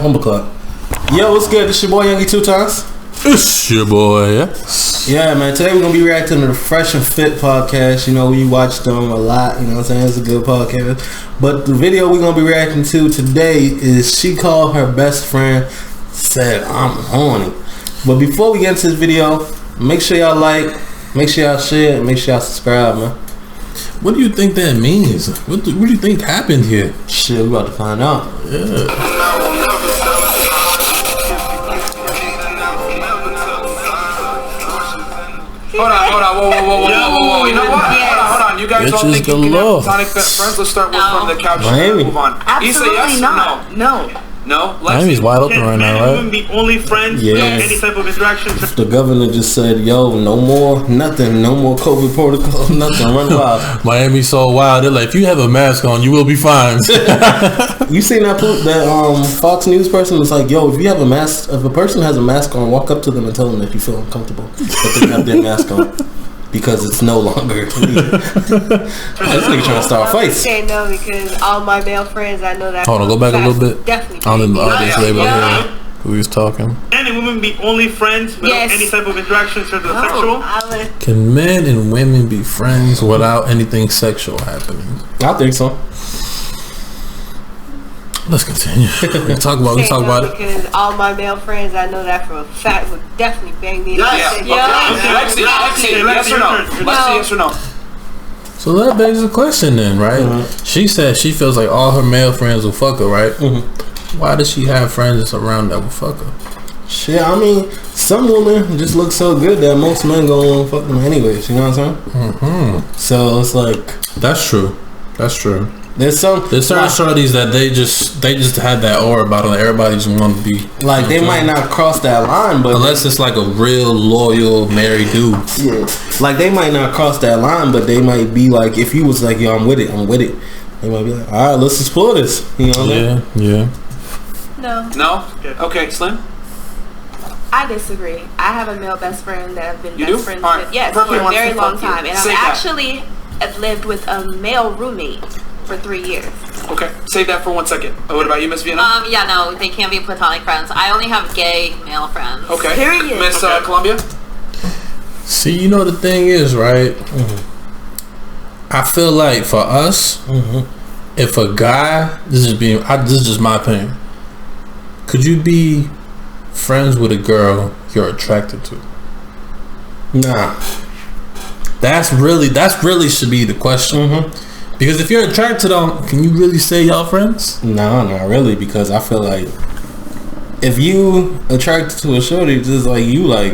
Bumbleclap. Yo, what's good? This your boy Youngie 2 times. It's your boy, yeah. Yeah, man. Today we're gonna be reacting to the Fresh and Fit podcast. You know, we watched them a lot. You know what I'm saying? It's a good podcast. But the video we're gonna be reacting to today is she called her best friend, said I'm horny. But before we get into this video, make sure y'all like, make sure y'all share, and make sure y'all subscribe, man. What do you think that means? What do you think happened here? Shit, we about to find out. Yeah. Hold on, whoa. You know what? Hold on. You guys all think you can have platonic best friends? Let's start from the couch. Miami. Move on. Absolutely yes not. No. No? Miami's wide open right now, right? Be only friends without any type of interaction. The governor just said, yo, no more, nothing, no more COVID protocol, nothing, run wild. Miami's so wild. They're like, if you have a mask on, you will be fine. You seen that Fox News person was like, yo, if you have a mask, if a person has a mask on, walk up to them and tell them if you feel uncomfortable that they have their mask on. Because it's no longer. This nigga trying to start fights. Okay, no, because all my male friends, I know that. Hold on, go back a little bit. Definitely. I don't know the audience label here. Who is talking? Men and women be only friends without any type of interaction in terms of sexual? Can men and women be friends without anything sexual happening? I think so. Let's continue. We talk about it. Because all my male friends, I know that for a fact, would definitely bang me. Yes or no? Yes or no? So that begs the question then, right? Mm-hmm. She said she feels like all her male friends will fuck her, right? Mm-hmm. Why does she have friends that's around that will fuck her? Shit, I mean, some women just look so good that most men gonna fuck them anyways. You know what I'm saying? Mm-hmm. So it's like that's true. That's true. There's certain shorties that they just have that aura about them. Like everybody just want to be like they might not cross that line, but unless it's like a real loyal married dude. Yeah, like they might not cross that line, but they might be like, if you was like, yo, I'm with it. They might be like, all right, let's explore this. You know what I mean? Yeah. No. Okay, Slim. I disagree. I have a male best friend that I've been best friends with. Yes, for a very long time, and I've lived with a male roommate for 3 years. Okay, save that for 1 second. What about you, Miss Vienna? Yeah, no, they can't be platonic friends. I only have gay male friends. Okay. Period. Miss Columbia? See, you know the thing is, right? Mm-hmm. I feel like for us, if a guy, this is just my opinion, could you be friends with a girl you're attracted to? Nah. That's really should be the question. Mm-hmm. Because if you're attracted to them, can you really say y'all friends? No, not really. Because I feel like if you attracted to a shorty, just like you, like,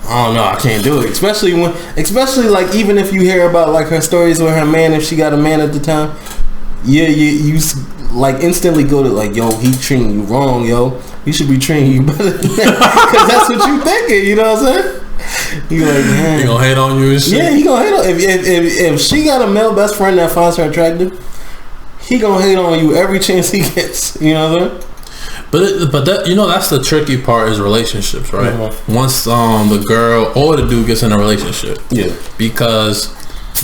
I don't know, I can't do it. Especially like even if you hear about like her stories with her man, if she got a man at the time, you like instantly go to like, yo, he treating you wrong, yo. He should be treating you better than that. Because that's what you thinking. You know what I'm saying? You like, man. He gonna hate on you and shit? Yeah, he gonna hate on if she got a male best friend that finds her attractive, he gonna hate on you every chance he gets. You know what I'm saying? But that, you know, that's the tricky part is relationships, right? Mm-hmm. Once the girl or the dude gets in a relationship, yeah, because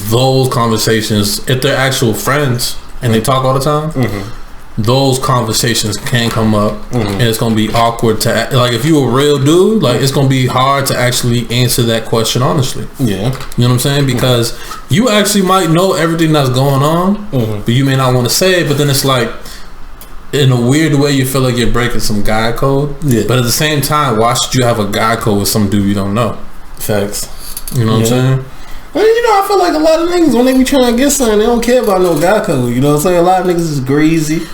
those conversations, if they're actual friends and they talk all the time. Mm-hmm. Those conversations can come up, and it's gonna be awkward to like if you a real dude, like it's gonna be hard to actually answer that question honestly. Yeah, you know what I'm saying? Because you actually might know everything that's going on, but you may not want to say it. But then it's like, in a weird way, you feel like you're breaking some guy code. Yeah. But at the same time, why should you have a guy code with some dude you don't know? Facts. You know what I'm saying? Well, you know, I feel like a lot of niggas when they be trying to get something, they don't care about no guy code. You know what I'm saying? A lot of niggas is greasy.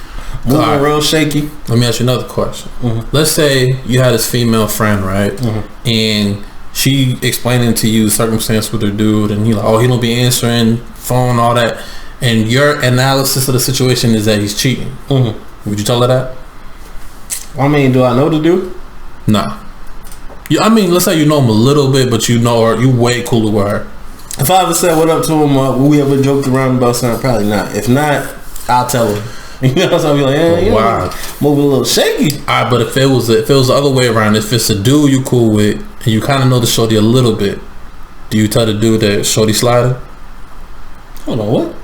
Moving real shaky. Let me ask you another question. Let's say you had this female friend, right? And she explaining to you the circumstance with her dude, and he like, oh, he don't be answering phone, all that, and your analysis of the situation is that he's cheating. Would you tell her that? I mean, do I know the dude? Nah. I mean, let's say you know him a little bit, but you know her, you way cooler with her. If I ever said what up to him, will we ever joked around about something? Probably not. If not, I'll tell him. You know, so I'll be like, yeah, you know, moving a little shaky. Alright, but if it was the other way around, if it's a dude you cool with and you kind of know the shorty a little bit, do you tell the dude that shorty sliding? Hold on, what?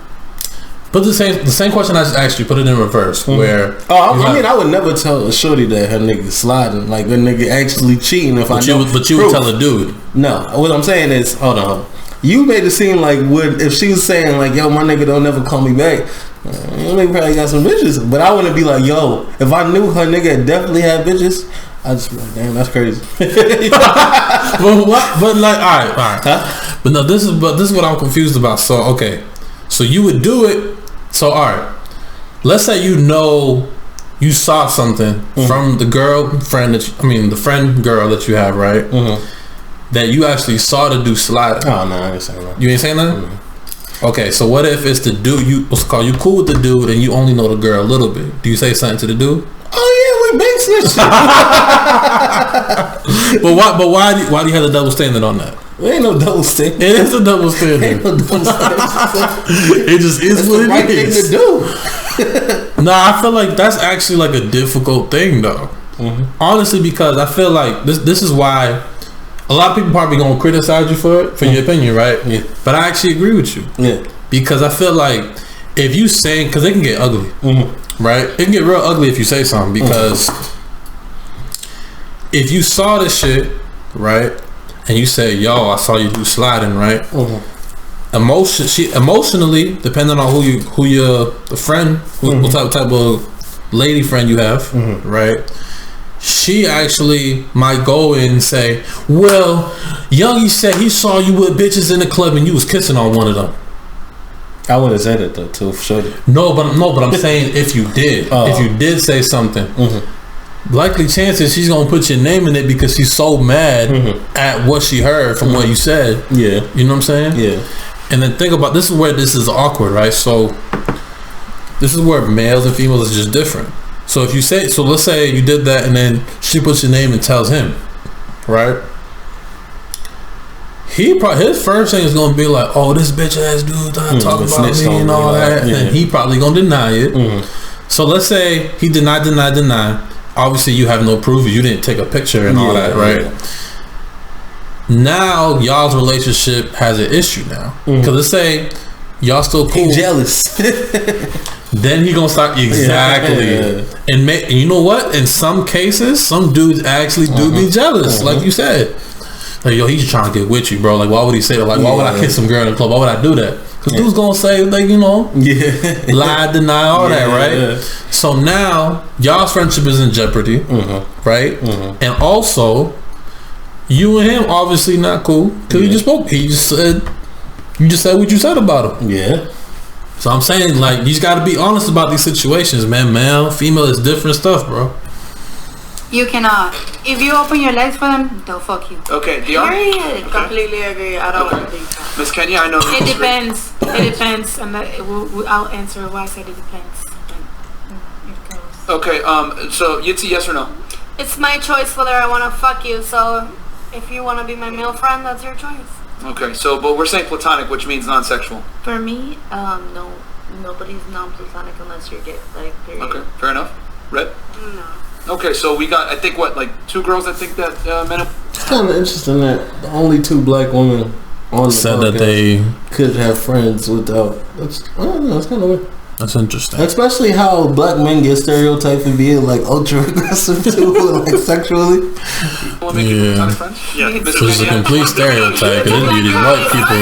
But the same question I just asked you, put it in reverse. Where I would never tell a shorty that her nigga sliding, like a nigga actually cheating. But you would tell a dude. No, what I'm saying is, hold on. You made it seem like if she was saying like, yo, my nigga don't never call me back. Your nigga probably got some bitches, but I wouldn't be like, yo, if I knew her nigga definitely had bitches, I just be like, damn, that's crazy. But what? But like, all right. Huh? But no, this is what I'm confused about. So okay, so you would do it. So all right, let's say you saw something from the girlfriend the friend girl that you have, right? That you actually saw the dude slide. Oh no, I ain't saying that. You ain't saying that? Okay, so what if it's the dude you cool with the dude and you only know the girl a little bit? Do you say something to the dude? Oh yeah, we big snitching. But why do you have the double standard on that? There ain't no double standard. It is a double standard. Ain't no double standard. It just is what it right is. Thing to do. Nah, I feel like that's actually like a difficult thing though. Honestly, because I feel like this is why a lot of people probably gonna criticize you for your opinion, right? Yeah. But I actually agree with you. Yeah. Because I feel like if you saying, because it can get ugly, right? It can get real ugly if you say something, because if you saw this shit, right, and you say, yo, I saw you do sliding, right? Emotionally, depending on what type of lady friend you have, right? She actually might go in and say, well, Youngie said he saw you with bitches in the club and you was kissing on one of them. I wouldn't have said it though, too, for sure. No, but I'm saying if you did, if you did say something, likely chances she's gonna put your name in it because she's so mad at what she heard from what you said. Yeah, you know what I'm saying? Yeah. And then think about, this is where this is awkward, right? So this is where males and females is just different. So if you say, so let's say you did that and then she puts your name and tells him, right? His first thing is gonna be like, oh, this bitch ass dude talking about me and all that, and he probably gonna deny it. So let's say he deny. Obviously, you have no proof. You didn't take a picture and all that, right? Now y'all's relationship has an issue now, because let's say y'all still cool. He jealous. Then he gonna start and you know what? In some cases, some dudes actually do be jealous, like you said. Like, yo, he's trying to get with you, bro. Like, why would he say that? Like, why would I kiss some girl in the club? Why would I do that? Because dude's gonna say, like, you know, lie, deny, all that, right? So now y'all's friendship is in jeopardy, right? And also, you and him obviously not cool because you just said what you said about him. Yeah. So I'm saying, like, you just got to be honest about these situations, man. Male, female is different stuff, bro. You cannot. If you open your legs for them, they'll fuck you. Okay, Dion? Period. Okay. Completely agree. I don't want to think that. Miss Kenya, I know. It depends. It depends. And I'll answer why I said it depends. Okay, so Yitzi, yes or no? It's my choice whether I want to fuck you. So if you want to be my male friend, that's your choice. Okay, so, but we're saying platonic, which means non-sexual. For me, no. Nobody's non-platonic unless you're gay. Like, period. Okay, fair enough. Red? No. Okay, so we got, I think, what, like 2 girls, I think that men. It's kind of interesting that only 2 black women on the said podcast that they could have friends without. I don't know. It's kind of weird. That's interesting. Especially how black men get stereotyped and being like ultra aggressive too, like sexually. Yeah. This is a complete stereotype. Because it be these white people.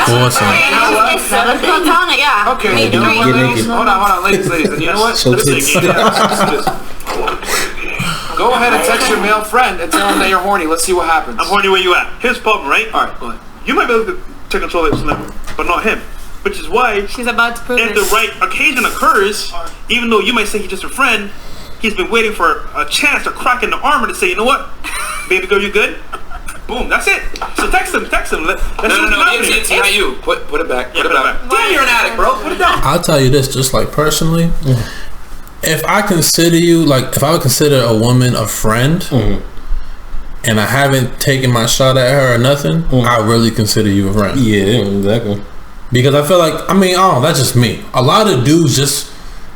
Platonic, yeah. Okay, you know what? Hold on, ladies. And you know what? Go ahead and text your male friend and tell him that you're horny. Let's see what happens. I'm horny where you at. Here's the problem, right? Alright, go ahead. You might be able to take control of this number, but not him. Which is why she's about to prove if the right occasion occurs, even though you might say he's just a friend, he's been waiting for a chance to crack in the armor to say, you know what, baby girl, you good? Boom, that's it. So text him. Let's no, it's not you. Put it back. Put it back. Damn, you're an addict, bro. Put it down. I'll tell you this, just like personally, if I consider you, like, if I would consider a woman a friend, and I haven't taken my shot at her or nothing, I really consider you a friend. Yeah, exactly. Because I feel like, I mean, that's just me. A lot of dudes just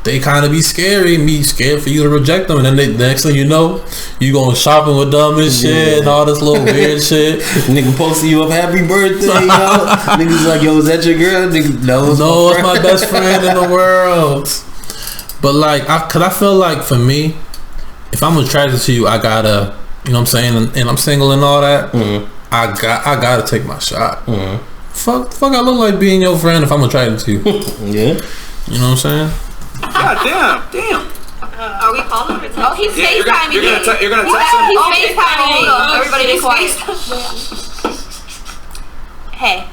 they kind of be scary for you to reject them, and then the next thing you know, you going shopping with them and shit and all this little weird shit. Nigga posting you up happy birthday, yo. Niggas like, yo, is that your girl? Nigga, no, it's my best friend in the world. But like, cause I feel like for me, if I'm attracted to you, I gotta, you know what I'm saying, and I'm single and all that. I gotta take my shot. Fuck, I look like being your friend if I'm attracted to you. Yeah. You know what I'm saying? God damn. Are we calling him? Oh, he's FaceTiming me. You're gonna text him? He's FaceTiming me. Everybody be quiet. Hey.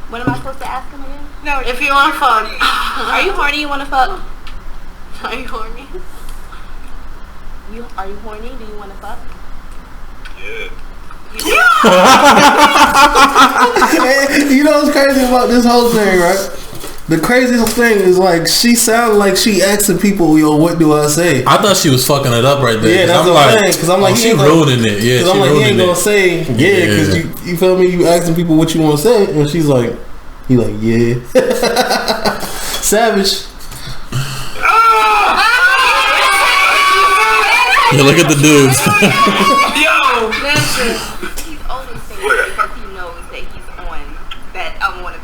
What am I supposed to ask him again? No, if you want to fuck. Are you horny? You want to fuck? Are you horny? Are you horny? Do you want to fuck? Yeah. You know what's crazy about this whole thing, right? The craziest thing is like she sounded like she asking people, yo, what do I say? I thought she was fucking it up right there. Yeah, that's what I'm saying. Because I'm like, she ruining it. Yeah, because I'm like, he ain't gonna say because you feel me? You asking people what you want to say, and she's like, he like, yeah, savage. Yeah, look at the dudes. Yo, He's only saying that because he knows that he's on that I want to.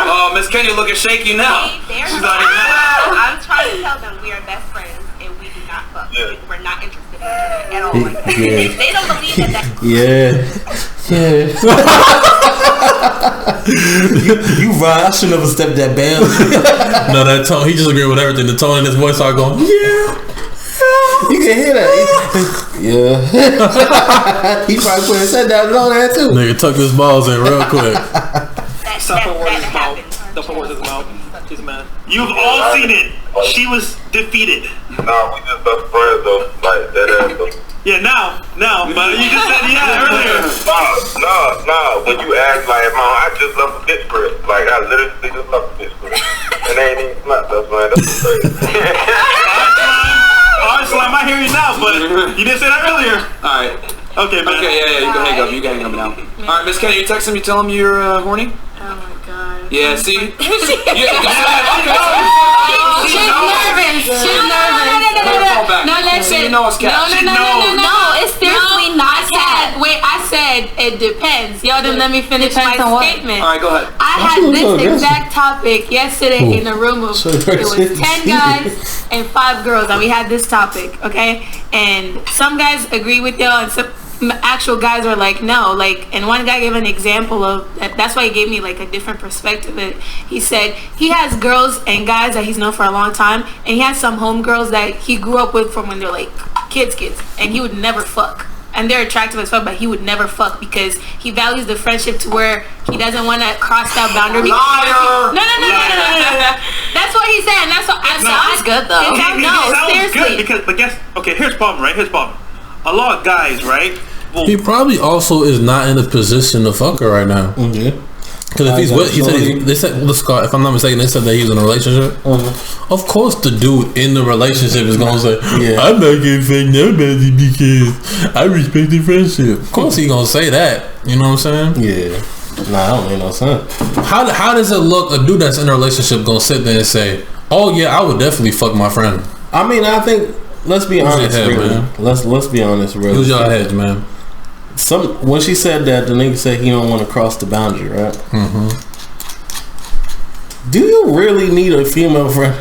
Oh, Miss Kenny looking shaky now. She's like, I'm trying to tell them we are best friends and we do not fuck. Yeah. We're not interested in each other at all. Yeah. They don't believe that. You right? I should never stepped that band. No, that tone. He just agreed with everything. The tone in his voice started going. Yeah. You can hear that. Yeah. He probably put his head down and all that too. Nigga tucked his balls in real quick. Stop putting words in his mouth. Don't put words in his mouth. He's mad. You've all seen it. She was defeated. Nah, we just best friends though. Like that ass though. Yeah, now, but you just said earlier. Nah. When you ask like, Mom, I just left a bitch crib. Like I literally just left a bitch crib, and they ain't even smart us, man. That's crazy. Honestly, I might hear you now, but you didn't say that earlier. All right. Okay, man. Okay, yeah. You can hang up. You can hang up now. All right, Miss Kenny, you text him. You tell him you're horny. Oh my god. Yeah. See. She's nervous. No, listen. You know it's cat. No. It's seriously not cat. Wait, I said it depends. Y'all didn't let me finish my statement. All right, go ahead. I had this exact topic yesterday in a room of it was 10 guys and 5 girls, and we had this topic, okay? And some guys agree with y'all, and some actual guys are like, no. Like, and one guy gave an example of that's why he gave me like a different perspective. He said he has girls and guys that he's known for a long time, and he has some homegirls that he grew up with from when they're like kids, and he would never fuck. And they're attractive as fuck, but he would never fuck because he values the friendship to where he doesn't want to cross that boundary. Liar! No. That's what he's saying. That's what Sounds good though. Sounds good because, but guess, okay, here's the problem, right? Here's the problem. A lot of guys, right? Well, He probably also is not in a position to fuck her right now. Yeah. Because if he's with, they said, if I'm not mistaken, they said that he was in a relationship. Of course, the dude in the relationship is gonna say, "I'm not gonna fuck nobody because I respect the friendship." Of course, he gonna say that. You know what I'm saying? Yeah. Nah, I don't make no sense. How does it look? A dude that's in a relationship gonna sit there and say, "Oh yeah, I would definitely fuck my friend." I mean, I think let's be honest, really. Let's be honest, really. Use your heads, man. When she said that, the nigga said he don't want to cross the boundary, right? Do you really need a female friend?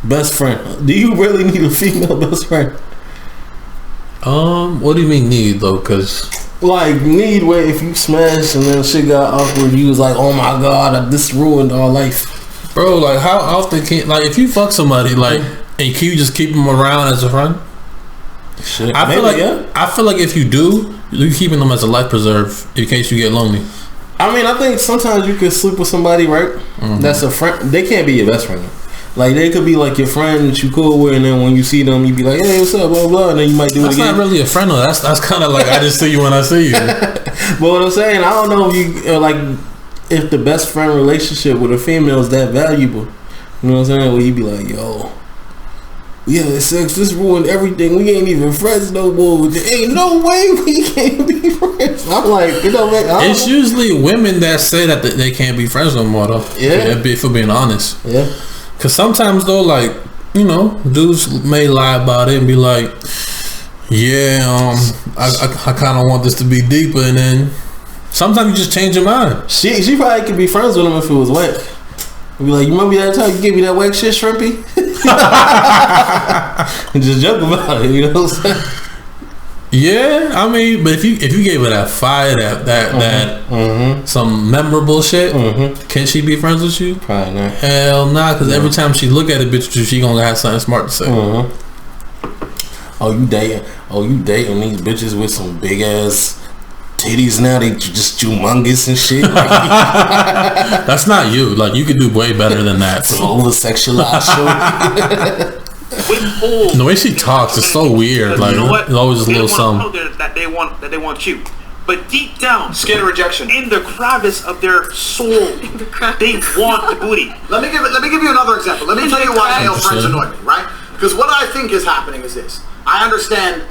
Best friend? Do you really need a female best friend? What do you mean need though? Cause like need where if you smash and then shit got awkward, you was like, oh my god, this ruined our life, bro. Like how often can if you fuck somebody and can you just keep them around as a friend? Shit, I feel like if you do, you're keeping them as a life preserve in case you get lonely. I mean, I think sometimes you could sleep with somebody, right? That's a friend. They can't be your best friend. Like they could be like your friend that you cool with, and then when you see them, you be like, "Hey, what's up?" Blah blah, and then you might do it again. That's not really a friend, though. That's kind of like I just see you when I see you. But what I'm saying, I don't know if you if the best friend relationship with a female is that valuable. You know what I'm saying? Where you be like, "Yo, yeah, sex, this ruined everything. We ain't even friends no more. There ain't no way we can't be friends. I'm like, it's usually women that say that they can't be friends no more, though. Yeah. For being honest. Yeah. Because sometimes, though, like, you know, dudes may lie about it and be like, yeah, I kind of want this to be deeper, and then sometimes you just change your mind. She probably could be friends with him if it was whack. Be like, you remember that time you gave me that whack shit, Shrimpy? And just joke about it, you know what I'm saying? Yeah, I mean, but if you gave her that fire, that some memorable shit, can she be friends with you? Probably not. Hell nah, because every time she look at a bitch, she gonna have something smart to say. Oh, you dating these bitches with some big ass titties now? They just humongous and shit. That's not you. Like, you could do way better than that. Some over sexualized shit. The way she talks is so weird. Like, you know what? It's always just a little something. That they want you, but deep down, scared of rejection, in the crevice of their soul, they want the booty. Let me give you another example. Let me tell you why male friends annoy me, right? Because what I think is happening is this. I understand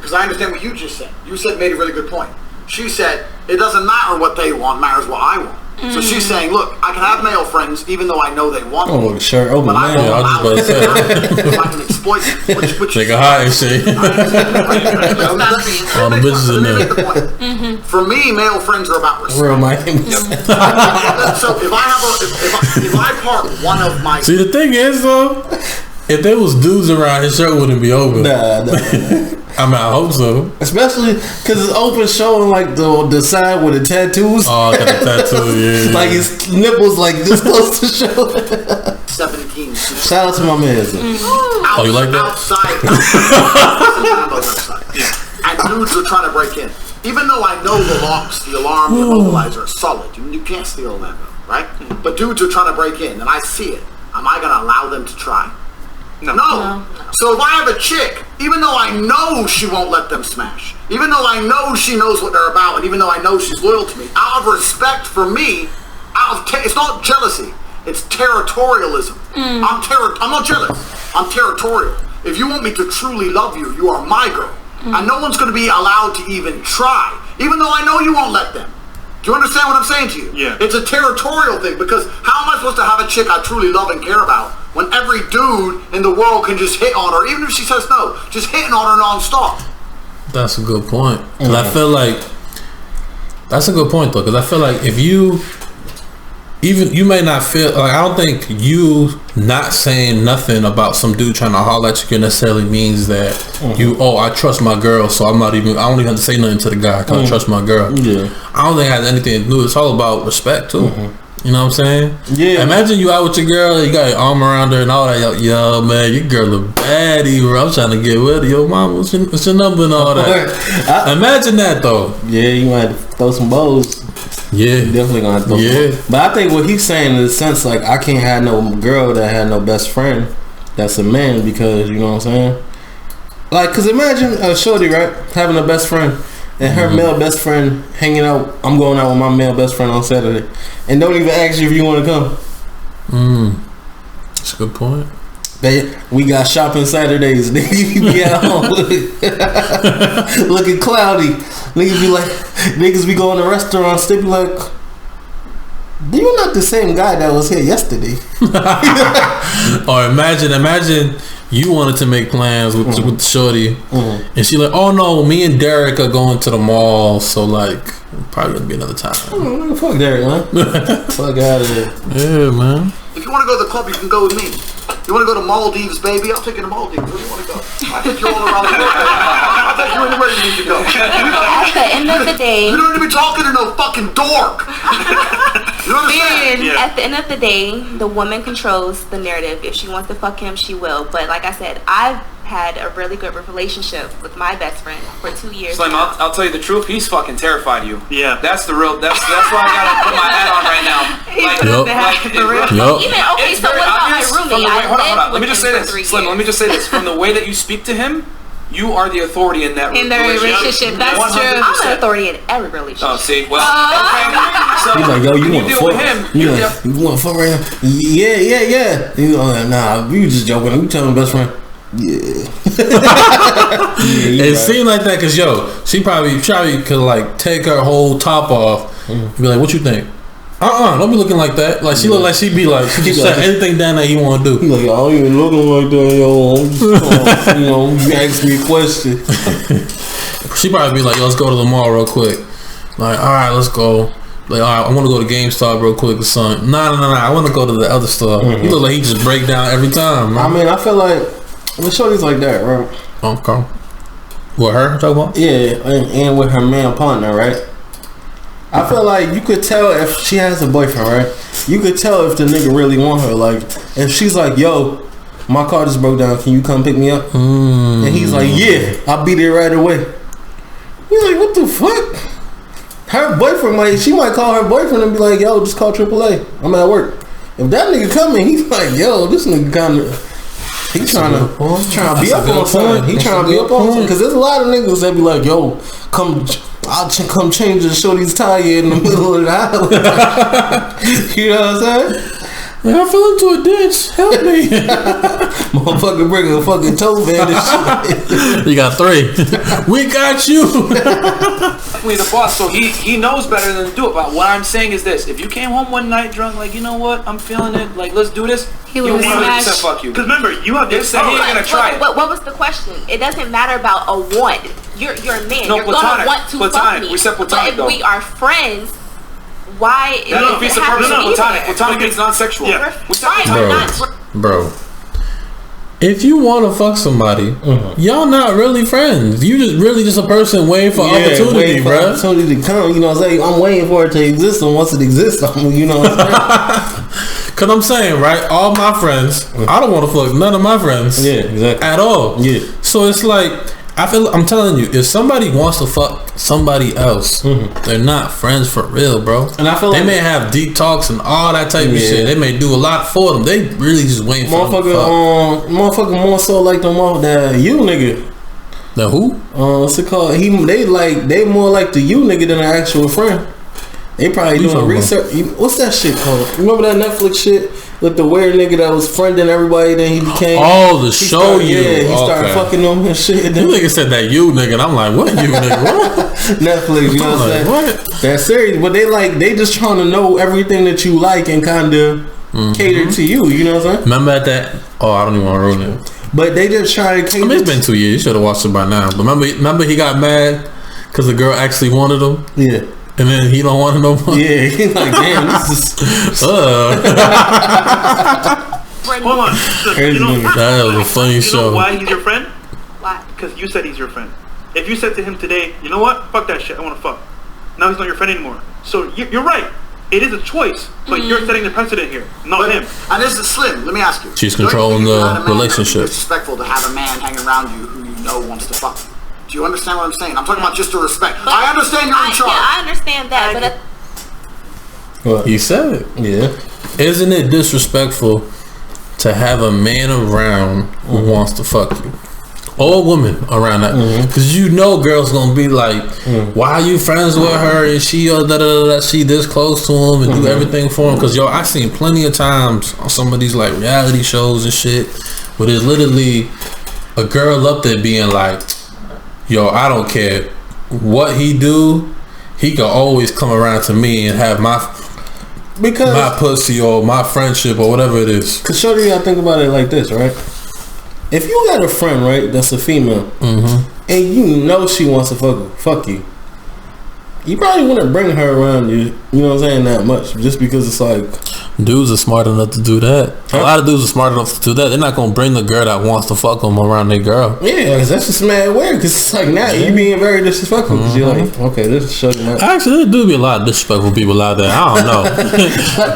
what you just said. You made a really good point. She said, it doesn't matter what they want, matters what I want. So she's saying, look, I can have male friends even though I know they want me. Sure. Oh, but man. I won't allow them to I can exploit them. Which take a high and shit. All the bitches in there. For me, male friends are about respect. Real Mike. So if I part one of my... See, the thing is, though, if there was dudes around, his shirt wouldn't be open. Nah. I mean, I hope so. Especially because it's open, showing like the side with the tattoos. Oh, got the tattoo, yeah. Like his nipples like this close to show. 17. Shout out to my man. Oh, you like that? Outside. And dudes are trying to break in. Even though I know the locks, the alarm, the immobilizer are solid. You can't steal that, right? But dudes are trying to break in, and I see it. Am I going to allow them to try? No. So if I have a chick, even though I know she won't let them smash, even though I know she knows what they're about, and even though I know she's loyal to me, out of respect for me, it's not jealousy, it's territorialism. I'm not jealous. I'm territorial. If you want me to truly love you, you are my girl. And no one's going to be allowed to even try, even though I know you won't let them. Do you understand what I'm saying to you? Yeah. It's a territorial thing, because how am I supposed to have a chick I truly love and care about when every dude in the world can just hit on her, even if she says no, just hitting on her non-stop? That's a good point. Because I feel like that's a good point, though. Because I feel like if you may not feel like, I don't think you not saying nothing about some dude trying to holler at you necessarily means that I trust my girl, so I don't even have to say nothing to the guy because I trust my girl. Yeah. I don't think it has anything to do. It's all about respect too. You know what I'm saying? Yeah. Imagine you out with your girl, you got your arm around her and all that. Yo, man, your girl a baddie, bro. I'm trying to get with her. Yo, mom, what's your number and all that? Imagine that though. Yeah, you might throw some bows. Yeah, you definitely gonna have to throw some bows. But I think what he's saying in the sense, like, I can't have no girl that had no best friend that's a man, because, you know what I'm saying? Like, cause imagine a shorty, right, having a best friend, and her male best friend hanging out. I'm going out with my male best friend on Saturday, and don't even ask you if you want to come. That's a good point. We got shopping Saturdays. Nigga, you be at home looking cloudy. Niggas be going to restaurants. They be like, you're not the same guy that was here yesterday. Or imagine you wanted to make plans with shorty, and she like, oh no, me and Derek are going to the mall, so like probably gonna be another time. Fuck Derek, man. Fuck out of here. Yeah, man. If you want to go to the club, you can go with me. You want to go to Maldives, baby? I'll take you to Maldives. Where do you want to go? I'll take you all around the world. I'll take you anywhere you need to go. At the end of the day, you don't need to be talking to no fucking dork. You understand? Yeah. At the end of the day, the woman controls the narrative. If she wants to fuck him, she will. But like I said, I've had a really good relationship with my best friend for 2 years. Slim, I'll tell you the truth. He's fucking terrified of you. Yeah, that's the real. That's why I gotta put my hat on right now. Even okay. So what about my roommate? Hold on. Let me just say this, Slim. Let me just say this. From the way that you speak to him, you are the authority in that relationship. That's 100%. True. I'm an authority in every relationship. Oh, see, well, okay. So he's like, yo, you want to fuck him? You want to fuck right now? Yeah. You like, nah, we just joking. We telling best friend. It seemed like that because she probably could like take her whole top off and be like, "What you think?" Don't be looking like that. Like she look like she be like she keeps saying anything down that he want to do. He like, I ain't even looking like that, yo. I'm just, you ask me a question. She probably be like, "Yo, let's go to the mall real quick." Like, all right, let's go. Like, all right, I want to go to GameStop real quick or something. Nah. I want to go to the other store. He look like he just break down every time. Man. I mean, I feel like the shorty's like that, right? Okay. What her talking about? Yeah, and with her male partner, right? I feel like you could tell if she has a boyfriend, right? You could tell if the nigga really want her. Like, if she's like, yo, my car just broke down, can you come pick me up? And he's like, yeah, I'll be there right away. You're like, what the fuck? Her boyfriend she might call her boyfriend and be like, yo, just call AAA. I'm at work. If that nigga coming, he's like, yo, this nigga kind of, he's trying to be up on something. He trying to be up on something. Because there's a lot of niggas that be like, yo, I'll come change the shorty's tire in the middle of the highway. You know what I'm saying? Man, I fell into a ditch. Help me. Motherfucker bringing a fucking toe van and shit. You got 3. We got you. Definitely the boss, so he knows better than to do it. But what I'm saying is this: if you came home one night drunk, like, you know what, I'm feeling it, like, let's do this, he would smash. Fuck you. Because remember, you have this. He ain't gonna try it. What was the question? It doesn't matter about a want. You're a man. No, you're platonic. gonna want to fuck me. We said platonic, but if we are friends, why? No, platonic means non-sexual. Yeah. Bro. If you want to fuck somebody, y'all not really friends. You just a person waiting for opportunity, bro. Opportunity to come. You know what I'm saying? I'm waiting for it to exist, and once it exists, you know what I'm saying? Cause I'm saying, right, all my friends, I don't want to fuck none of my friends. Yeah, exactly. At all. Yeah. So it's like, I'm telling you, if somebody wants to fuck somebody else, they're not friends for real, bro. And I feel they may have deep talks and all that type of shit. They may do a lot for them. They really just waiting for them to fuck. Motherfucker more so like the you nigga. The who? What's it called? They more like the you nigga than an actual friend. They probably doing research. What's that shit called? Remember that Netflix shit with the weird nigga that was friending everybody? Then he became he started fucking them and shit. You nigga said that you nigga, and I'm like, what you nigga? What? Netflix, you know what I'm saying? What? That's serious, but they just trying to know everything that you like and kind of cater to you. You know what I'm saying? Remember at that? Oh, I don't even want to ruin it. But they just try to cater. I mean, it's been 2 years. You should have watched it by now. But remember he got mad because the girl actually wanted him. Yeah. And then he don't want it no more. Yeah, he's like, damn, this is. Hold on. That was a funny show. You know why he's your friend? Why? Because you said he's your friend. If you said to him today, you know what? Fuck that shit. I want to fuck. Now he's not your friend anymore. So you're right. It is a choice, but you're setting the precedent here, not him. And this is Slim. Let me ask you. She's controlling the relationship. It's disrespectful to have a man hanging around you who you know wants to fuck you. Do you understand what I'm saying? I'm talking about just the respect. But I understand you're in charge. Yeah, I understand that, but he said it. Yeah. Isn't it disrespectful to have a man around who wants to fuck you? Or a woman around that? Because you know girls gonna be like, why are you friends with her? And she she this close to him and do everything for him? Because I seen plenty of times on some of these like reality shows and shit where there's literally a girl up there being like, yo, I don't care what he do, he can always come around to me and have my pussy or my friendship or whatever it is. Cause shorty, you gotta think about it like this, right? If you got a friend, right, that's a female, and you know she wants to fuck you, you probably wouldn't bring her around you, you know what I'm saying, that much, just because it's like... Dudes are smart enough to do that. A lot of dudes are smart enough to do that. They're not going to bring the girl that wants to fuck them around their girl. Yeah, because that's just mad weird, because it's like, now you being very disrespectful, because you're like, okay, this is shutting up. Actually, there do be a lot of disrespectful people out there. I don't know.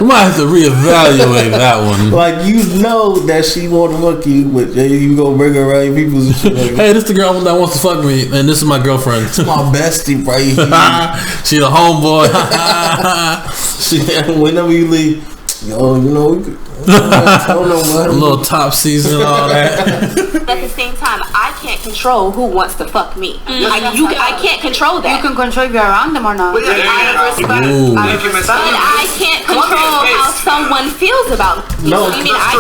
We might have to reevaluate that one. Like, you know that she want to fuck you, but you go bring her around people's and shit like, hey, this the girl that wants to fuck me, and this is my girlfriend. It's my bestie right here. She the homeboy. Whenever you leave, Yo, you know, we could, a little top season and all that. But at the same time, I can't control who wants to fuck me. I can't control that. You can control if you're around them or not. But I can't control how someone feels about me.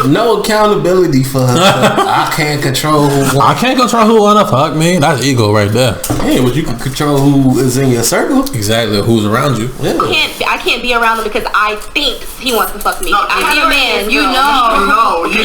No accountability for herself. I can't control who. I can't control who wanna fuck me. That's ego right there. Yeah, but you can control who is in your circle. Exactly, who's around you. Yeah. I can't be around him because I think he wants to fuck me. I'm a man. You know. You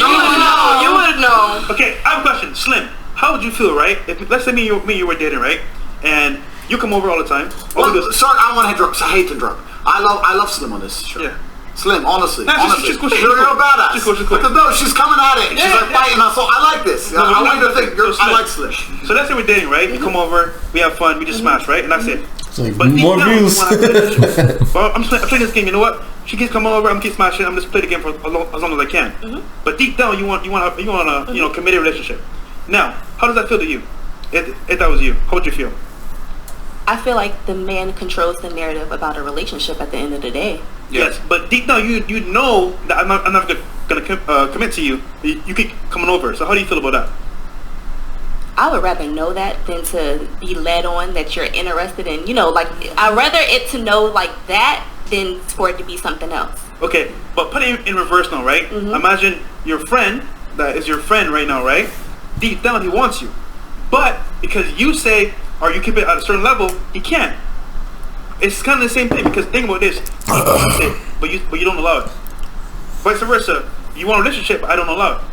would know. Okay, I have a question. Slim, how would you feel, right? If let's say me and you were dating, right? And you come over all the time. Sorry, I want to interrupt. I hate to interrupt. I love Slim on this show. Yeah. Slim, honestly, Nah, honestly, she's you're a badass. She's Because no, she's coming at it. She's like fighting us. So I like this. No, I want you to think. I like Slim. So let's say we're dating, right? You come over, we have fun, we just smash, right? And that's it. Like But deep more down, views. Well, I'm playing this game. You know what? She keeps coming over. I'm keep smashing. I'm just play the game for as long as I can. But deep down, you want a committed relationship. Now, how does that feel to you? If that was you, how would you feel? I feel like the man controls the narrative about a relationship at the end of the day. Yes, but deep down, you know that I'm not gonna commit to you. You keep coming over. So how do you feel about that? I would rather know that than to be led on that you're interested in. I'd rather it to know like that than for it to be something else. Okay, but put it in reverse now, right? Imagine your friend that is your friend right now, right? Deep down, he wants you, but because you say or you keep it at a certain level, he can't. It's kind of the same thing because think about this: he wants it, but you don't allow it. Vice versa, you want a relationship, but I don't allow it.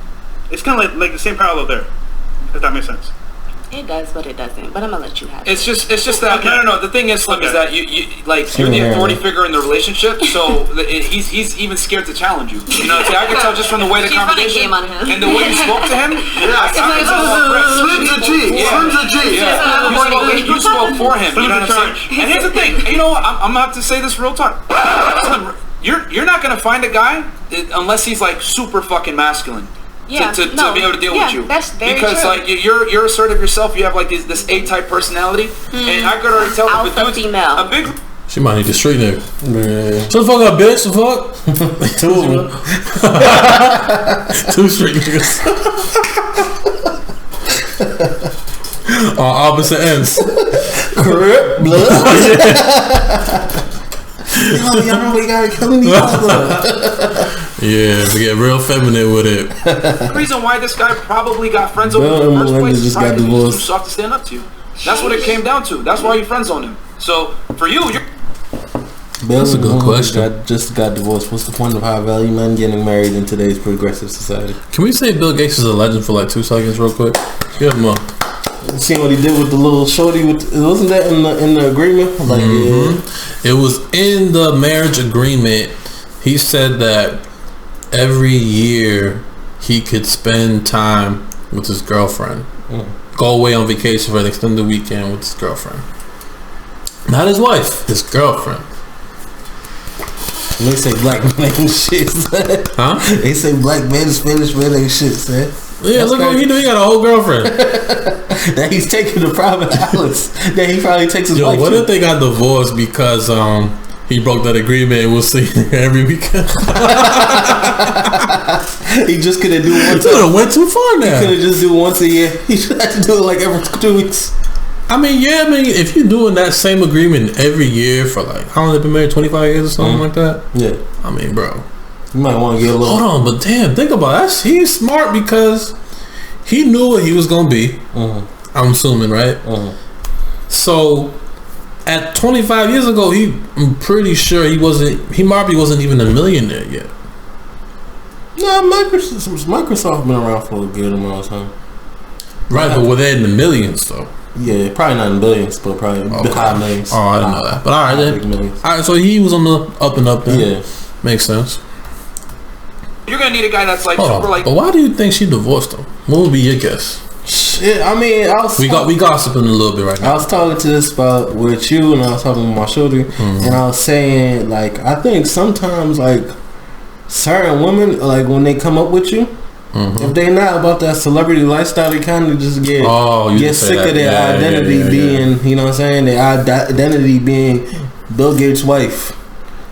It's kind of like the same parallel there. If that makes sense. It does, but it doesn't. But I'm gonna let you have it. It's just that no. The thing is, Slim, is that you're the authority figure in the relationship, so he's even scared to challenge you. You know, I can tell just from the way the conversation and the way you spoke to him. Slim's a G. Slim's a G. You spoke for him. You know what I'm saying? And here's the thing. You know what? I'm gonna have to say this real talk. Slim, you're not gonna find a guy unless he's like super fucking masculine. To be able to deal with you, that's very because true. like you're assertive yourself. You have like this A-type personality, and I could already tell Alpha female. a big. She might need the street nigga. Man. Shut the fuck up, bitch. The fuck? Two of them. 2 street niggas. On opposite ends. Crip, blood. Y'all know we gotta kill each other. Yeah, to get real feminine with it. The reason why this guy probably got friends over in the first place is probably because he was too soft to stand up to you. That's what it came down to. That's why you friends on him. So for you, that's a good question. Just got divorced. What's the point of high value men getting married in today's progressive society? Can we say Bill Gates is a legend for like 2 seconds, real quick? Give him up. Seeing what he did with the little shorty, wasn't that in the agreement? Like, It was in the marriage agreement. He said that every year he could spend time with his girlfriend. Go away on vacation for an extended weekend with his girlfriend. Not his wife, his girlfriend. They say black men ain't shit, son. Huh? They say black men, Spanish men ain't shit, son. Yeah, That's look what he do. He got a whole girlfriend. That he's taking the private islands. That he probably takes his wife. What if they got divorced because he broke that agreement and we'll see every weekend? He just couldn't do it once. He could have went too far now. He couldn't just do it once a year. He should have to do it like every 2 weeks. I mean, if you're doing that same agreement every year for like, how long have they been married? 25 years or something like that? Yeah. I mean, bro. You might want to get a little... Hold on, but damn, think about that. He's smart because he knew what he was going to be. I'm assuming, right? So, at 25 years ago, I'm pretty sure he probably wasn't even a millionaire yet. No, Microsoft been around for a good amount of time. Right, but were they in the millions, though? Yeah, probably not in billions, but probably high millions. Oh, I didn't know that. But alright then. Alright, so he was on the up and up then. Yeah. Makes sense. you're gonna need a guy that's like super like. But why do you think she divorced him? What would be your guess? Shit, I mean, we gossiping a little bit right now. I was talking to this about with you, and I was talking with my shoulder, and I was saying like I think sometimes like certain women like when they come up with you. If they not about that celebrity lifestyle, they kind of just get sick of their identity being, you know what I'm saying? Their identity being Bill Gates' wife.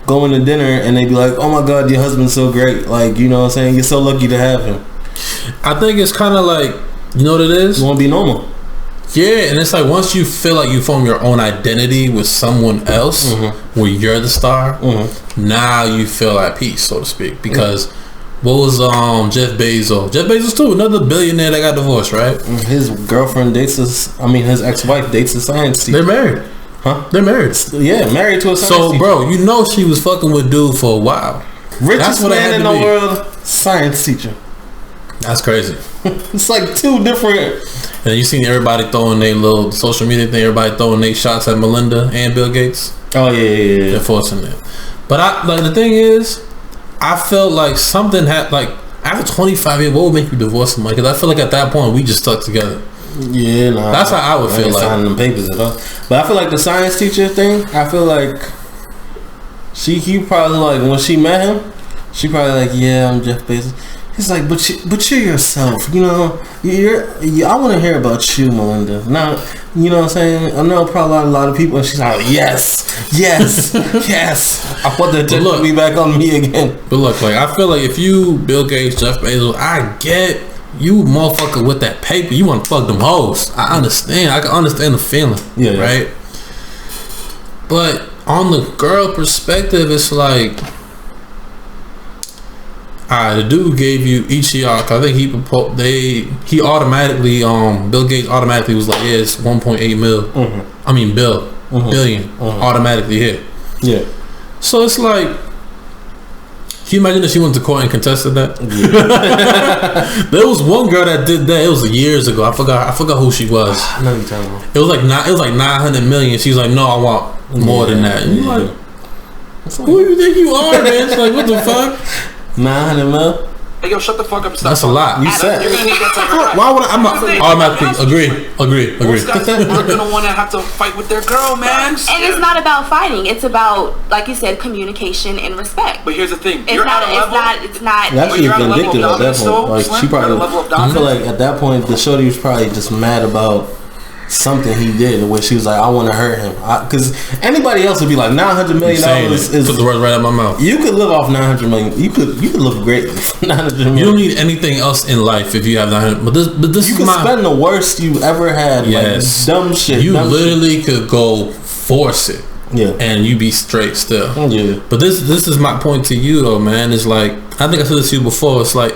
going to dinner and they be like, oh my God, your husband's so great. Like, you know what I'm saying? You're so lucky to have him. I think it's kind of like, you know what it is? You want to be normal. Yeah, and it's like once you feel like you form your own identity with someone else, where you're the star, now you feel at peace, so to speak. Because what was Jeff Bezos? Jeff Bezos too, another billionaire that got divorced, right? His girlfriend his ex-wife dates a science teacher. They're married. Huh? They're married. Yeah, married to a science teacher. So, bro, you know she was fucking with dude for a while. Richest man in the world, science teacher. That's crazy. It's like two different. And you seen everybody throwing their little social media thing, everybody throwing their shots at Melinda and Bill Gates. Oh yeah. They're forcing it. But the thing is, I felt like something had, like, after 25 years, what would make you divorce somebody? Because I feel like at that point we just stuck together. Yeah, nah, that's how I would feel like signing them papers at all. But I feel like the science teacher thing, I feel like he probably, like, when she met him, she probably like, yeah, I'm Jeff Bezos. He's like, but you're yourself, you know. I want to hear about you, Melinda. Now, you know what I'm saying. I know probably a lot of people. And she's like, yes. I want the attention to be back on me again. But look, like, I feel like if you, Bill Gates, Jeff Bezos, I get you, motherfucker, with that paper. You want to fuck them hoes. I understand. I can understand the feeling. Yeah. Right. But on the girl perspective, it's like, alright, the dude gave you each of y'all. I think he automatically Bill Gates automatically was like, yeah, it's 1.8 mil. I mean billion automatically hit. Yeah. So it's like, can you imagine if she went to court and contested that? Yeah. There was one girl that did that. It was years ago. I forgot who she was. I know you're talking about. It was like 900 million. She's like, no, I want more than that. And you're like, who do you think you are, man? It's like, what the fuck? 900 mil? Hey, yo, shut the fuck up. That's a lot. You said. You're gonna need that type of why would I? I'm automatically agree. Most guys are gonna want to have to fight with their girl, man. And it's not about fighting. It's about, like you said, communication and respect. But here's the thing. It's not. Actually, vindictive at that point. Like, she probably. I feel like at that point, the shorty was probably just mad about something he did where she was like, I want to hurt him, because anybody else would be like, $900 million is put the words right out my mouth. You could live off $900 million. You could live great with $900 million. You don't need anything else in life if you have $900. But this you is could spend the worst you ever had. Yes, like dumb shit. You literally could go force it. Yeah, and you be straight still. Yeah. But this is my point to you though, man. It's like, I think I said this to you before. It's like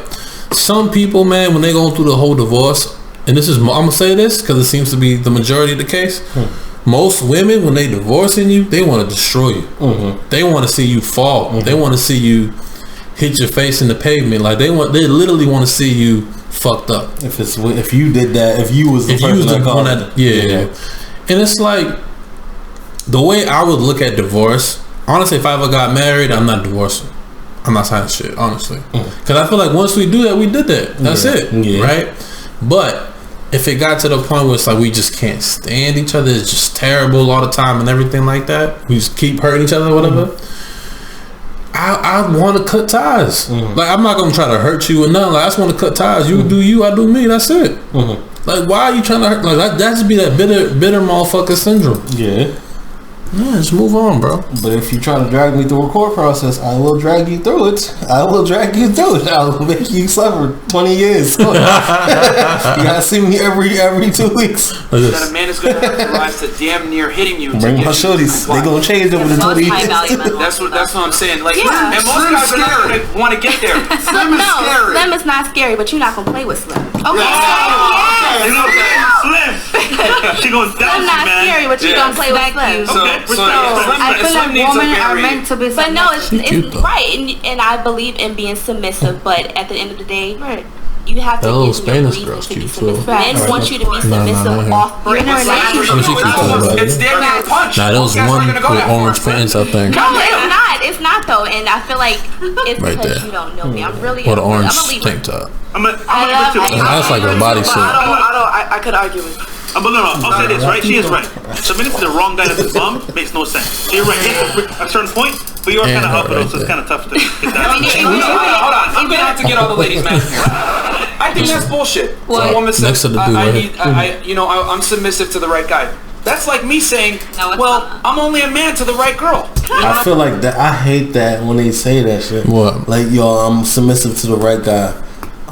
some people, man, when they going through the whole divorce. And this is, I'm gonna say this because it seems to be the majority of the case. Most women, when they divorcing you, they want to destroy you. They want to see you fall. They want to see you hit your face in the pavement. Like they literally want to see you fucked up. If you did that, if you was the one that, yeah. And it's like, the way I would look at divorce, honestly, if I ever got married, I'm not divorcing. I'm not signing shit, honestly, because I feel like once we do that, we did that. That's it, right? But if it got to the point where it's like we just can't stand each other, it's just terrible all the time and everything like that, we just keep hurting each other or whatever, I want to cut ties. Like, I'm not going to try to hurt you or nothing. Like, I just want to cut ties. You do you, I do me. That's it. Like, why are you trying to hurt? Like, that just be that bitter motherfucker syndrome. Yeah, just move on, bro. But if you try to drag me through a court process, I will drag you through it. I will make you suffer 20 years. You gotta see me every 2 weeks. That a man is gonna have to rise to damn near hitting you. Bring my shorties. They gonna change over the 20 years. That's what I'm saying. Like, and most guys are not gonna want to get there. Slim is scary. Slim is not scary, but you're not gonna play with Slim. Okay. Slim. She gonna douse you, man. Slim not scary, but you gonna play with Slim. So I feel like women are meant to be submissive. But no, it's right, and I believe in being submissive. But at the end of the day, you have to give your reason to be submissive. Men want you to be submissive off break. It's damn near a punch. Nah, that was one with orange pants, I think. No, it's not. It's not though, and I feel like it's because you don't know me. I'm really. Or the orange tank top. That's like a bodysuit. I could argue with you. But no, I'll say this, right? She is right. Submitting to the wrong guy that's his mom makes no sense. So you're right. At a certain point, but you are kind of helping though, so it's kind of tough to get that. Hold on. I'm gonna have to get all the ladies mad here. I think that's bullshit. So a woman says, I'm submissive to the right guy. That's like me saying, well, I'm only a man to the right girl. I feel like that. I hate that when they say that shit. What? Like, yo, I'm submissive to the right guy.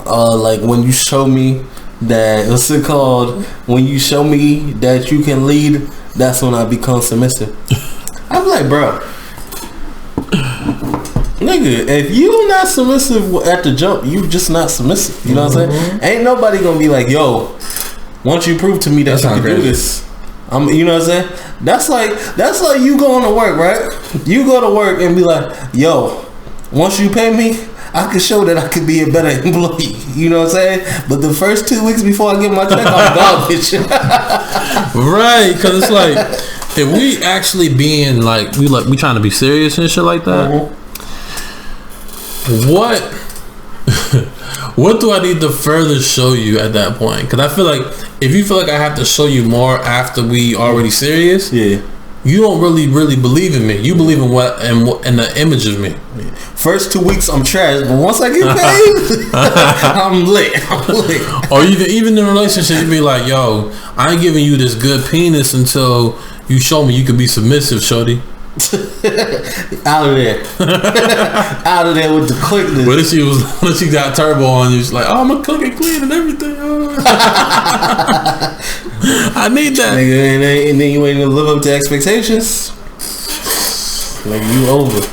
Like when you show me that, what's it called? When you show me that you can lead, that's when I become submissive. I'm like, bro, nigga, if you not submissive at the jump, you just not submissive. You know what I'm saying? Ain't nobody gonna be like, yo, once you prove to me that you can do this, you know what I'm saying? That's like you going to work, right? You go to work and be like, yo, once you pay me, I can show that I could be a better employee. You know what I'm saying? But the first 2 weeks before I get my check, I'm garbage. Right, because it's like, if we actually being like we trying to be serious and shit like that, what do I need to further show you at that point? Because I feel like if you feel like I have to show you more after we already serious, you don't really believe in me. You believe in what and the image of me. First 2 weeks I'm trash, but once I get paid, I'm lit. Or even in a relationship, you be like, yo, I ain't giving you this good penis until you show me you can be submissive, shorty. Out of there. Out of there with the quickness. What if she got turbo on you? She's like, oh, I'm gonna cook and clean and everything. I need that. Nigga, and then you ain't gonna live up to expectations. Like, you over.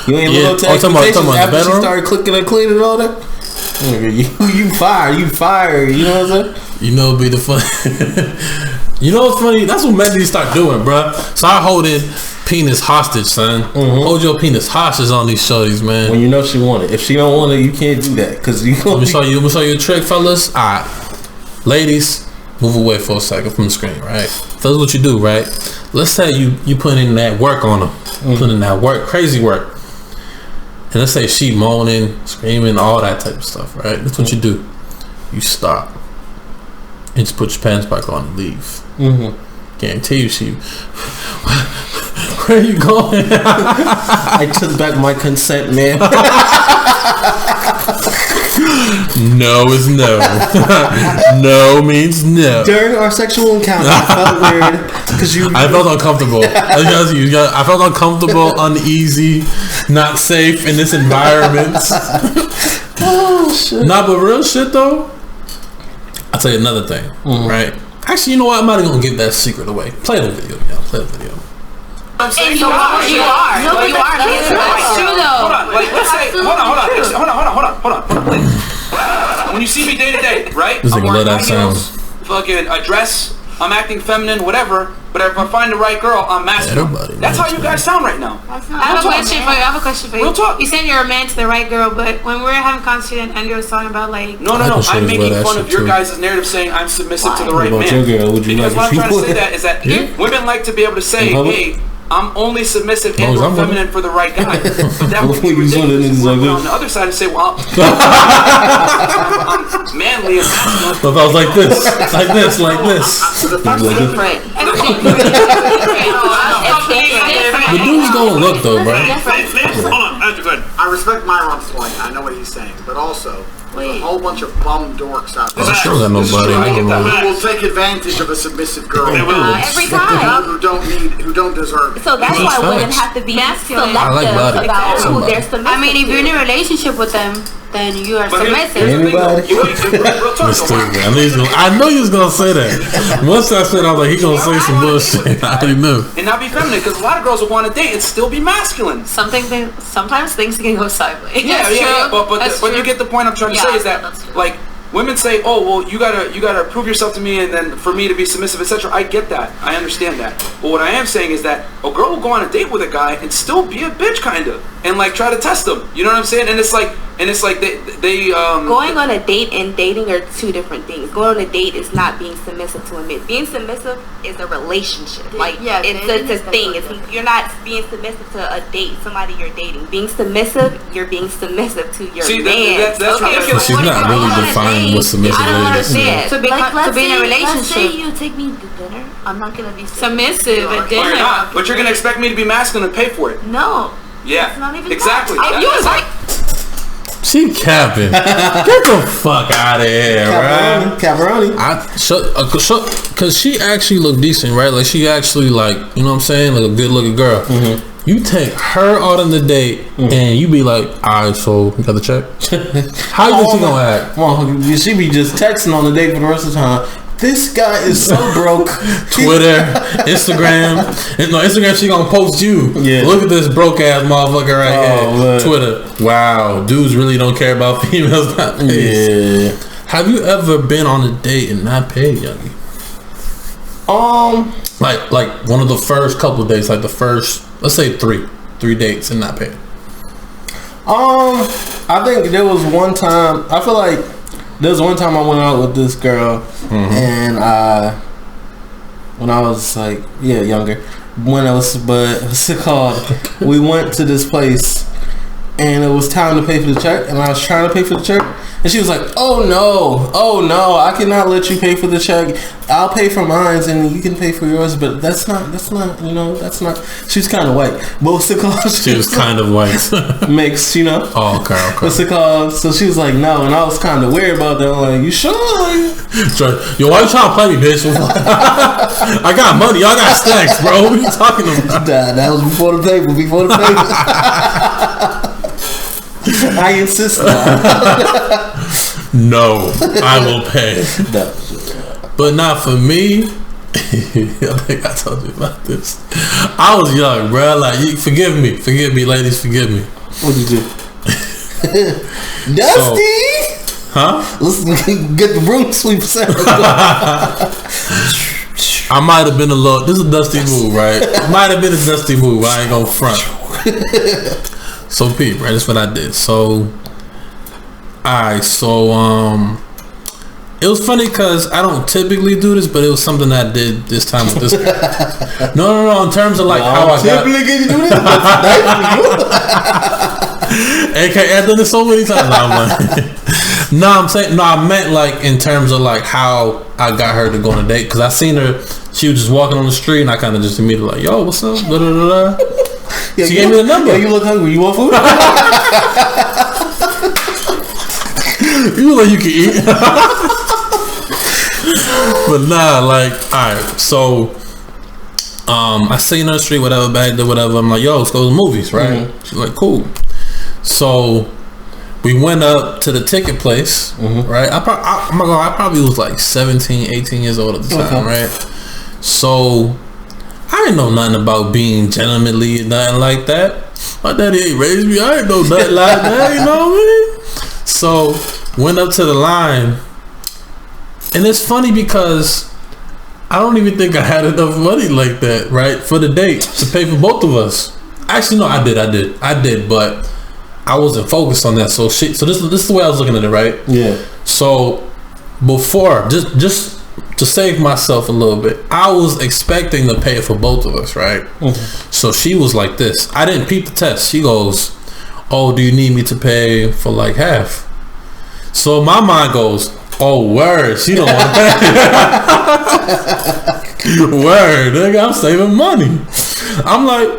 You ain't live up to expectations after she started cooking and cleaning and all that. Nigga, you fired. You know what I'm saying? You know, it'd be the fun. You know what's funny? That's what men need to start doing, bruh. Start holding penis hostage, son. Hold your penis hostage on these shorties, man. When you know she want it. If she don't want it, you can't do that. Cause you Let me show you a trick, fellas. Alright. Ladies, move away for a second from the screen, right? That's what you do, right? Let's say you put in that work on them. Put in that work, crazy work. And let's say she moaning, screaming, all that type of stuff, right? That's what you do. You stop. And just put your pants back on and leave. Guarantee you she... Where are you going? I took back my consent, man. No is no. No means no. During our sexual encounter, I felt weird because I felt uncomfortable. I felt uncomfortable, uneasy, not safe in this environment. Oh shit! Nah, but real shit though. I'll tell you another thing, right? Actually, you know what? I'm not even gonna give that secret away. Play the video, y'all. Play the video. I'm saying you are. It's true though. Hold on. Like, let's say. Hold on. When you see me day to day, right? I'm wearing high heels, fucking a dress. I'm acting feminine, whatever. But if I find the right girl, I'm masculine. That's how you guys sound right now. I have a question for you. Real talk. You said you're a man to the right girl, but when we're having conversation and Andrew was talking about like... No. I'm making fun of your guys' narrative saying I'm submissive to the right man. Because what I'm trying to say that is that women like to be able to say, hey, I'm only submissive and or feminine for the right guy. But that would be ridiculous. On the other side and say, well, I'm manly and masculine. But I was like this. That's different. The dude's gonna look though, bro. Hold on, I respect Myron's point. I know what he's saying, but also there's a whole bunch of bum dorks out there. I sure got nobody. Who will take advantage of a submissive girl every time. Who don't deserve it. So that's why women have to be selective about who they're submissive. I mean, if you're in a relationship with them, then you are submissive. I know you was gonna say that. Once I said, I was like, he gonna say some bullshit. I already knew. And not be feminine, because a lot of girls will want to date and still be masculine. Sometimes things can go sideways. Yeah. But you get the point I'm trying to say is that like women say, oh well, you gotta prove yourself to me, and then for me to be submissive, etc. I get that. I understand that. But what I am saying is that a girl will go on a date with a guy and still be a bitch, kind of, and like try to test him. You know what I'm saying? And it's like they going on a date and dating are two different things. Going on a date is not being submissive to a man. Being submissive is a relationship. Like it's a thing. You're not being submissive to a date, somebody you're dating. Being submissive, you're being submissive to your man. That's ridiculous. She's not really defining what submissive is. To be in a relationship. Let's say you take me to dinner. I'm not gonna be submissive at dinner. You're not, but you're gonna expect me to be masculine and pay for it. No. Yeah. It's not even exactly. You was right. She capping. Get the fuck out of here, right? Caparoni. Cause she actually looked decent, right? Like she actually like, you know what I'm saying? Like a good looking girl. Mm-hmm. You take her out on the date and you be like, alright, so you got the check? How you think she gonna act? Well, she be just texting on the date for the rest of the time. This guy is so broke. Twitter, Instagram. No, Instagram, she gonna post you. Yeah. Look at this broke ass motherfucker right here. Man. Twitter. Wow. Dudes really don't care about females not paid. Yeah. Have you ever been on a date and not paid, Yogi? Like one of the first couple of dates, like the first, let's say three dates and not paid. I think there was one time. I feel like there was one time I went out with this girl, and when I was like younger. What's it called? We went to this place, and it was time to pay for the check, and I was trying to pay for the check. And she was like, oh no, I cannot let you pay for the check. I'll pay for mine and you can pay for yours, but that's not, she was kind of white. But what's it called? She was kind of white. Mixed, you know? Oh, okay. What's it called? So she was like, no, and I was kind of weird about that. I'm like, you sure? Yo, why you trying to play me, bitch? I got money. Y'all got stacks, bro. What are you talking about? That was before the paper. I insist. No, I will pay. No. But not for me. I think I told you about this. I was young, bro. Like, forgive me, ladies, forgive me. What'd you do? Dusty. Let's get the broom sweep set. I might have been a little. This is a Dusty move, right? It might have been a Dusty move. I ain't gonna front. So Pete, right? That's what I did. So, alright. So, it was funny because I don't typically do this, but it was something that I did this time with this guy. No. In terms of like how I got. Typically do this. AK, I've done this so many times. I'm saying I meant like in terms of like how I got her to go on a date, because I seen her. She was just walking on the street, and I kind of just immediately like, yo, what's up? Da, da, da, da. She gave me the number. Yeah, you look hungry. You want food? You look like you can eat. But nah, like, alright, so I seen her on the street, whatever, back there, whatever. I'm like, yo, let's go to the movies, right? She's like, cool. So we went up to the ticket place, right? I probably was like 17, 18 years old at the time, right? So I didn't know nothing about being gentlemanly and nothing like that. My daddy ain't raised me. I ain't know nothing like that, you know what I mean? So went up to the line, and it's funny because I don't even think I had enough money like that, right, for the date to pay for both of us. Actually, no, I did, but I wasn't focused on that. So this is the way I was looking at it, right? Yeah. So before, just to save myself a little bit, I was expecting to pay for both of us, right? So she was like this. I didn't peep the test. She goes, oh, do you need me to pay for like half? So my mind goes, oh, word, she don't want to pay. Word, nigga, I'm saving money. I'm like,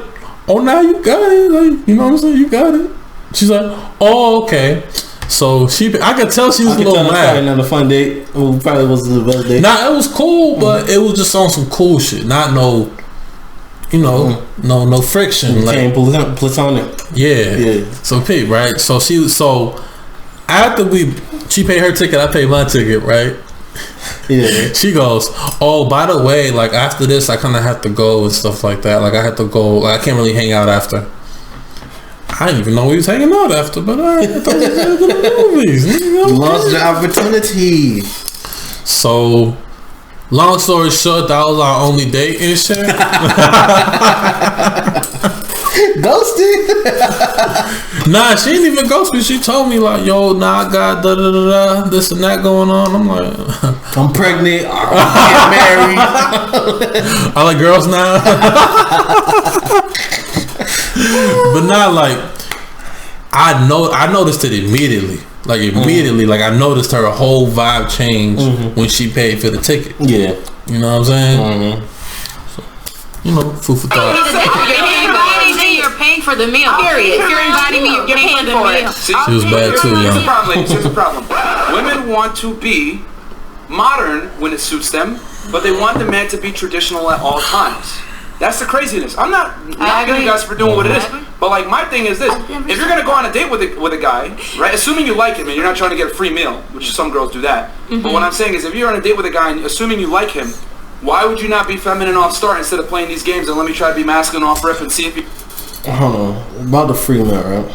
oh, now you got it. Like, you know what I'm saying? You got it. She's like, oh, okay. So I could tell she was a little mad. Probably not a fun date. It probably wasn't the best date. Nah, it was cool, but it was just on some cool shit. Not no, no friction. Like platonic. Yeah. So Pete, right? So after she paid her ticket, I paid my ticket, right? Yeah. She goes, oh, by the way, like after this, I kind of have to go and stuff like that. Like I have to go. Like I can't really hang out after. I didn't even know we was hanging out after, but I thought we was going to the movies. Lost the opportunity. So, long story short, that was our only date and shit. Ghosted? Nah, she didn't even ghost me. She told me like, yo, nah, I got this and that going on. I'm like, I'm pregnant. I'm getting married. I like girls now. But not like I noticed it immediately. Like like I noticed her whole vibe change when she paid for the ticket. Yeah, you know what I'm saying. So, food for thought. You're paying paying for the meal. Period. If you're inviting me, you're paying for the meal. See, she was bad too, Here's the yeah. problem, ladies. Here's the problem. Women want to be modern when it suits them, but they want the man to be traditional at all times. That's the craziness. I'm not knocking you guys for doing what it is, but like my thing is this: if you're gonna go on a date with a guy, right? Assuming you like him and you're not trying to get a free meal, which some girls do that. But what I'm saying is, if you're on a date with a guy and assuming you like him, why would you not be feminine off start instead of playing these games and let me try to be masculine off rip and see if you? Hold on, about the free meal, right,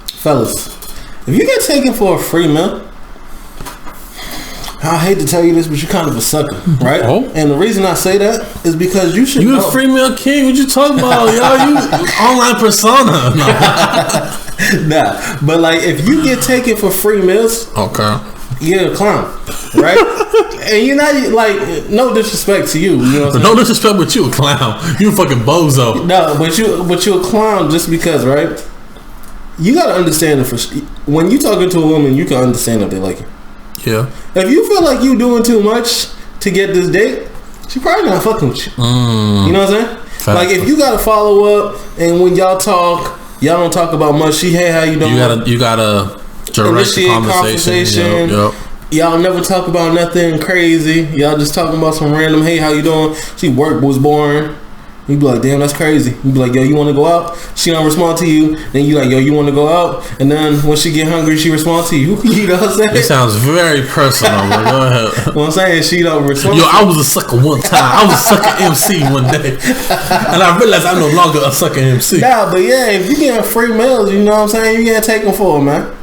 fellas? If you get taken for a free meal, I hate to tell you this, but you're kind of a sucker, right? Oh. And the reason I say that is because you should. You know. a free meal king? What you talking about, yo? You online persona? Nah, but like if you get taken for free meals, Okay. you're a clown, right? And you're not like no disrespect to you, you know. What I'm No disrespect, but you a clown. You a fucking bozo. No, but you a clown just because, right? You gotta understand it when you talking to a woman, you can understand if they like you. Yeah. If you feel like you doing too much to get this date, she probably not fucking with you. You know what I'm saying? Fact. Like if you gotta follow up and when y'all talk, y'all don't talk about much. She, hey, how you doing? You gotta direct the conversation. Yep. Y'all never talk about nothing crazy. Y'all just talking about some random, hey, how you doing? She work was boring. You be like, damn, that's crazy. You be like, yo, you want to go out? She don't respond to you. Then you like, yo, you want to go out? And then when she get hungry, she respond to you. You know what I'm saying? It sounds very personal, but go ahead. What I'm saying, she don't respond. Yo, I was a sucker one time. I was a sucker MC one day. And I realized I'm no longer a sucker MC. Nah, but yeah, if you getting free meals, you know what I'm saying? You can't take them for it, man.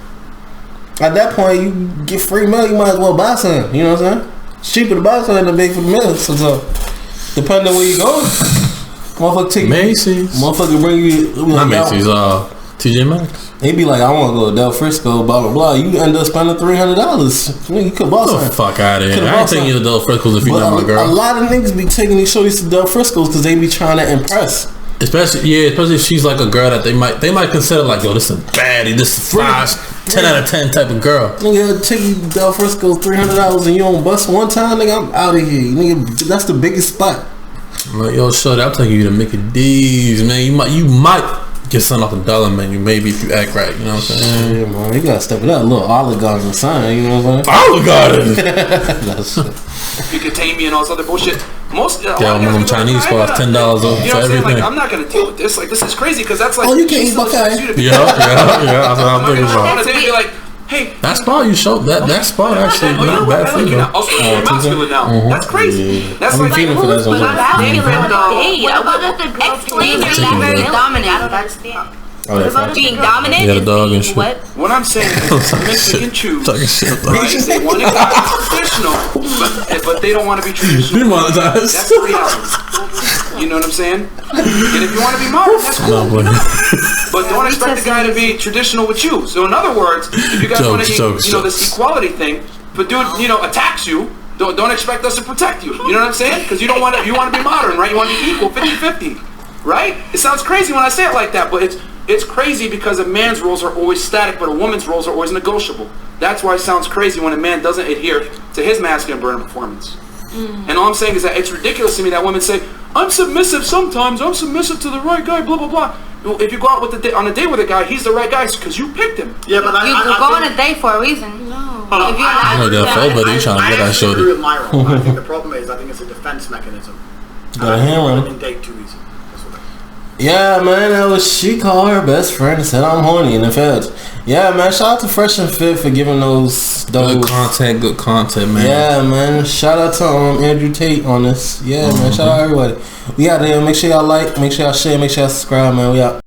At that point, you get free meal, you might as well buy some. You know what I'm saying? It's cheaper to buy something than pay for the meals. So, depending on where you going. Motherfucker take Macy's. Motherfucker bring you. Not Macy's. TJ Maxx. They be like, I want to go to Del Frisco, blah blah blah. You end up spending $300. You could buy something. Get the fuck out of here. I ain't taking you to Del Frisco's if you're not my girl. A lot of niggas be taking these shorties to Del Frisco's because they be trying to impress. Especially if she's like a girl that they might consider like, yo, this is a baddie, this is 10 out of 10 type of girl. Nigga, take you to Del Frisco's $300 and you don't bust one time, nigga, I'm out of here. Nigga, that's the biggest spot. Like, yo, shorty, I'm taking you to Mickey D's, man. You might get something off the dollar menu, maybe if you act right. You know what I'm saying? Yeah, man, you gotta step it up. A little Olive Garden sign, you know what I'm saying? Olive Garden. You can tame me and all this other bullshit. Most one of them Chinese spots, $10 over for everything. Like, I'm not gonna deal with this. Like, this is crazy because that's like. Oh, you can't eat buffet. Yeah. That's what I'm thinking about. Be like, hey, that spot you showed that spot actually not bad for you. Also, you're masculine now. That's crazy. That's like feeling for that. Explain yourself very dominant. I don't understand. Being dominant? Yeah, the dog and shit. What I'm saying is submissive can choose. Right? They want to be traditional, but they don't want to be traditional. That's the reality. You know what I'm saying? And if you want to be modern, that's cool. But don't expect the guy to be traditional with you. So in other words, if you guys want to, this equality thing, but dude, attacks you. Don't expect us to protect you. You know what I'm saying? Because you want to be modern, right? You want to be equal, 50-50, right? It sounds crazy when I say it like that, but it's crazy because a man's roles are always static, but a woman's roles are always negotiable. That's why it sounds crazy when a man doesn't adhere to his masculine burden performance. And all I'm saying is that it's ridiculous to me that women say, I'm submissive sometimes, I'm submissive to the right guy, blah, blah, blah. Well, if you go out on a date with a guy, he's the right guy because you picked him. Yeah, but you go on a date for a reason. No. I disagree with my role. I think the problem is, I think it's a defense mechanism. Got a hand running. Date too easy. Yeah, man, she called her best friend and said I'm horny in the feds. Yeah, man, shout out to Fresh and Fit for giving those good content, man. Yeah, man, shout out to Andrew Tate on this. Yeah, man, shout out everybody. We out there. Make sure y'all like, make sure y'all share, make sure y'all subscribe, man. We out.